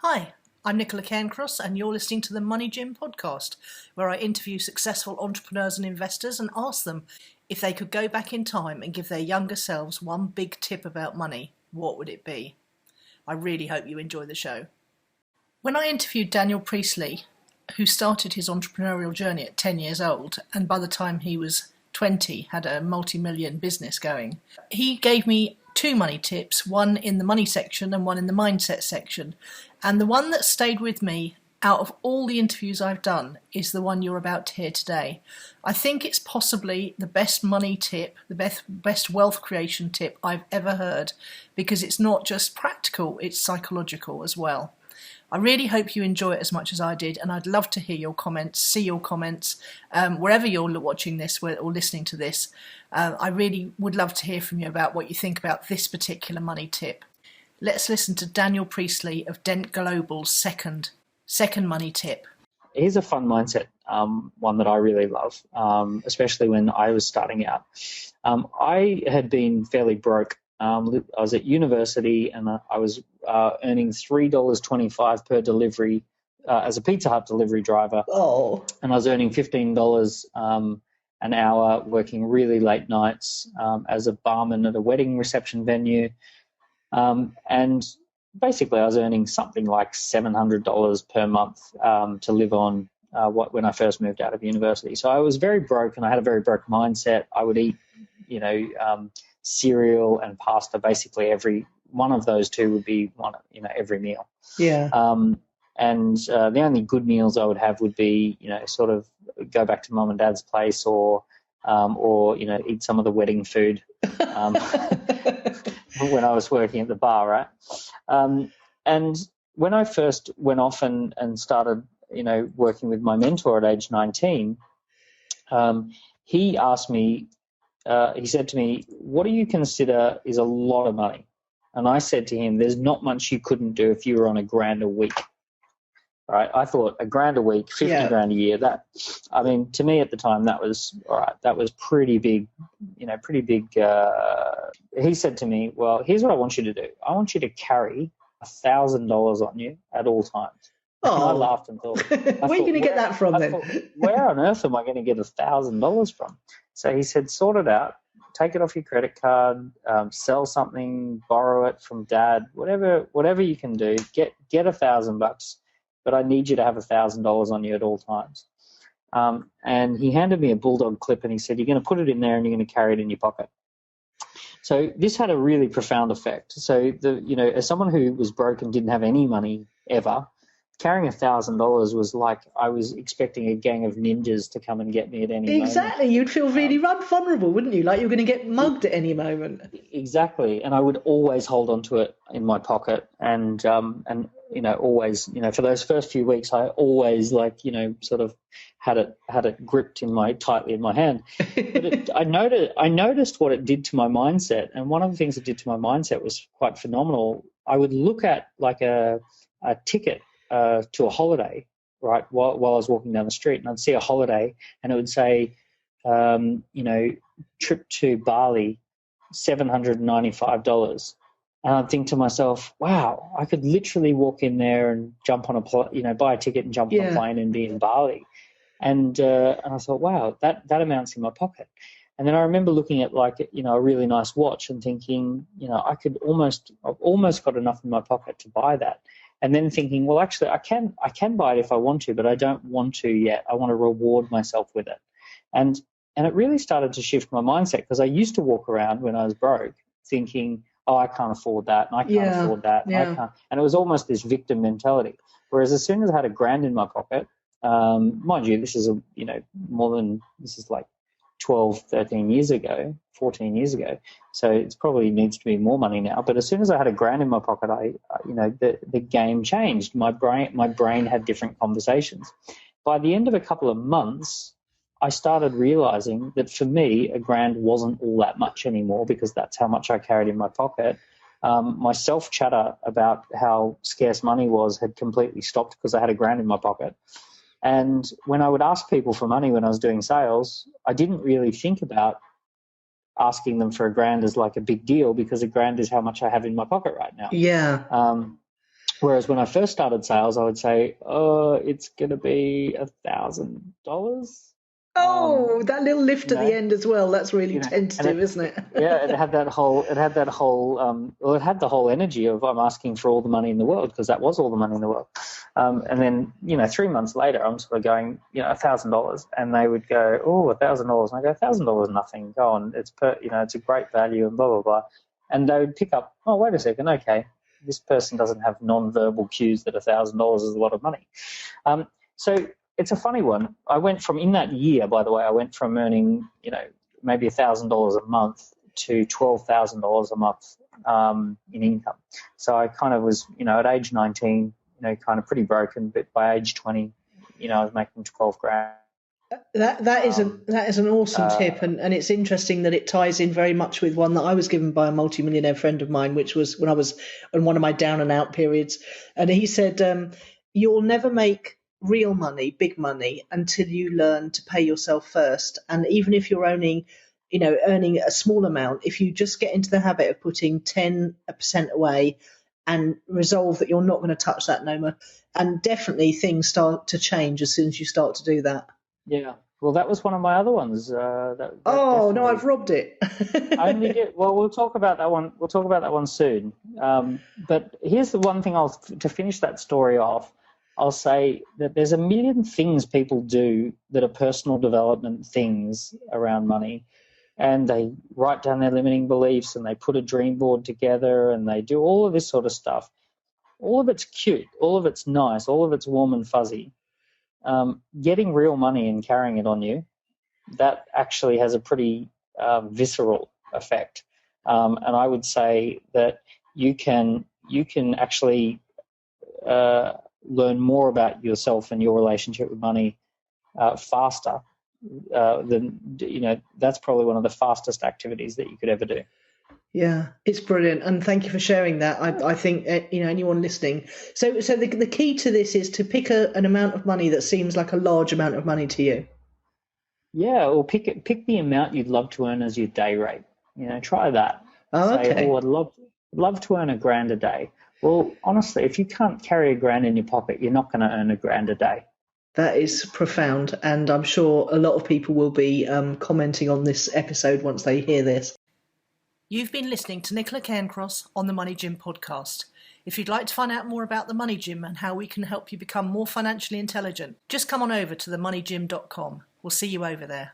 Hi, I'm Nicola Cairncross, and you're listening to the Money Gym podcast, where I interview successful entrepreneurs and investors and ask them if they could go back in time and give their younger selves one big tip about money, what would it be? I really hope you enjoy the show. When I interviewed Daniel Priestley, who started his entrepreneurial journey at 10 years old, and by the time he was 20 had a multi-million business going, he gave me two money tips, one in the money section and one in the mindset section. And the one that stayed with me out of all the interviews I've done is the one you're about to hear today. I think it's possibly the best money tip, the best wealth creation tip I've ever heard, because it's not just practical, it's psychological as well. I really hope you enjoy it as much as I did, and I'd love to hear your comments, see your comments, wherever you're watching this or listening to this. I really would love to hear from you about what you think about this particular money tip. Let's listen to Daniel Priestley of Dent Global's second money tip. Here's a fun mindset, one that I really love, especially when I was starting out. I had been fairly broke. I was at university and I was earning $3.25 per delivery as a Pizza Hut delivery driver. Oh. And I was earning $15 an hour, working really late nights as a barman at a wedding reception venue. And basically I was earning something like $700 per month to live on when I first moved out of university. So I was very broke and I had a very broke mindset. I would eat, cereal and pasta. Basically every one of those two would be every meal. Yeah. And the only good meals I would have would be, sort of go back to mum and dad's place or eat some of the wedding food when I was working at the bar, right? And when I first went off and started, working with my mentor at age 19, he asked me, he said to me, what do you consider is a lot of money? And I said to him, there's not much you couldn't do if you were on $1,000 a week. Right? I thought $1,000 a week, 50 grand a year. To me at the time, that was all right. That was pretty big, pretty big. He said to me, well, here's what I want you to do. I want you to carry $1,000 on you at all times. Oh. And I laughed and thought, where are you going to get that from then? Where on earth am I going to get $1,000 from? So he said, sort it out. Take it off your credit card, sell something, borrow it from dad, whatever you can do. Get $1,000, but I need you to have $1,000 on you at all times. And he handed me a bulldog clip and he said, you're going to put it in there and you're going to carry it in your pocket. So this had a really profound effect. So as someone who was broke and didn't have any money ever, carrying $1,000 was like I was expecting a gang of ninjas to come and get me at any moment. Exactly. You'd feel really vulnerable, wouldn't you? Like you're going to get mugged at any moment. Exactly. And I would always hold on to it in my pocket and always, for those first few weeks, I always sort of had it gripped tightly in my hand. But I noticed what it did to my mindset. And one of the things it did to my mindset was quite phenomenal. I would look at like a ticket to a holiday, right, while I was walking down the street, and I'd see a holiday and it would say, trip to Bali, $795. And I'd think to myself, wow, I could literally walk in there and jump on buy a ticket and jump on a plane and be in Bali. And I thought, wow, that amounts in my pocket. And then I remember looking at a really nice watch and thinking, I've almost got enough in my pocket to buy that. And then thinking, well, actually, I can buy it if I want to, but I don't want to yet. I want to reward myself with it. And it really started to shift my mindset, because I used to walk around when I was broke thinking, oh, I can't afford that, and I can't afford that, and I can't. And it was almost this victim mentality. Whereas as soon as I had $1,000 in my pocket, mind you, this is like 12, 13 years ago, 14 years ago. So it probably needs to be more money now. But as soon as I had $1,000 in my pocket, the game changed. My brain had different conversations. By the end of a couple of months, I started realizing that for me, $1,000 wasn't all that much anymore, because that's how much I carried in my pocket. My self-chatter about how scarce money was had completely stopped because I had $1,000 in my pocket. And when I would ask people for money when I was doing sales, I didn't really think about asking them for $1,000 as like a big deal, because $1,000 is how much I have in my pocket right now. Yeah. Whereas when I first started sales, I would say, oh, it's going to be $1,000. Oh, that little lift You at the know, end as well. That's really you know, and tentative, isn't it? yeah, it had that whole, well, it had the whole energy of I'm asking for all the money in the world, because that was all the money in the world. And then, 3 months later, I'm sort of going, $1,000, and they would go, oh, $1,000, and I go, $1,000 nothing. Go on, it's it's a great value, and blah blah blah. And they would pick up, oh, wait a second, okay, this person doesn't have non-verbal cues that $1,000 is a lot of money. So it's a funny one. I went from, in that year, by the way, I went from earning, maybe $1,000 a month to $12,000 a month in income. So I kind of was, at age 19, kind of pretty broken, but by age 20, I was making 12 grand. That is an awesome tip, and it's interesting that it ties in very much with one that I was given by a multimillionaire friend of mine, which was when I was in one of my down and out periods, and he said, "You'll never make real money, big money, until you learn to pay yourself first. And even if you're earning a small amount, if you just get into the habit of putting 10% away and resolve that you're not going to touch that no more, and definitely things start to change as soon as you start to do that." Yeah, well, that was one of my other ones. That Oh no, I've robbed it. I only did. Well, we'll talk about that one. We'll talk about that one soon. But here's the one thing to finish that story off. I'll say that there's a million things people do that are personal development things around money, and they write down their limiting beliefs, and they put a dream board together, and they do all of this sort of stuff. All of it's cute, all of it's nice, all of it's warm and fuzzy. Getting real money and carrying it on you, that actually has a pretty visceral effect. And I would say that you can actually learn more about yourself and your relationship with money faster than, that's probably one of the fastest activities that you could ever do. Yeah, it's brilliant, and thank you for sharing that. I think anyone listening. So the key to this is to pick an amount of money that seems like a large amount of money to you. Yeah, or pick the amount you'd love to earn as your day rate. Try that. Oh, okay. Say, I'd love to earn $1,000 a day. Well, honestly, if you can't carry $1,000 in your pocket, you're not going to earn $1,000 a day. That is profound, and I'm sure a lot of people will be commenting on this episode once they hear this. You've been listening to Nicola Cairncross on the Money Gym podcast. If you'd like to find out more about the Money Gym and how we can help you become more financially intelligent, just come on over to themoneygym.com. We'll see you over there.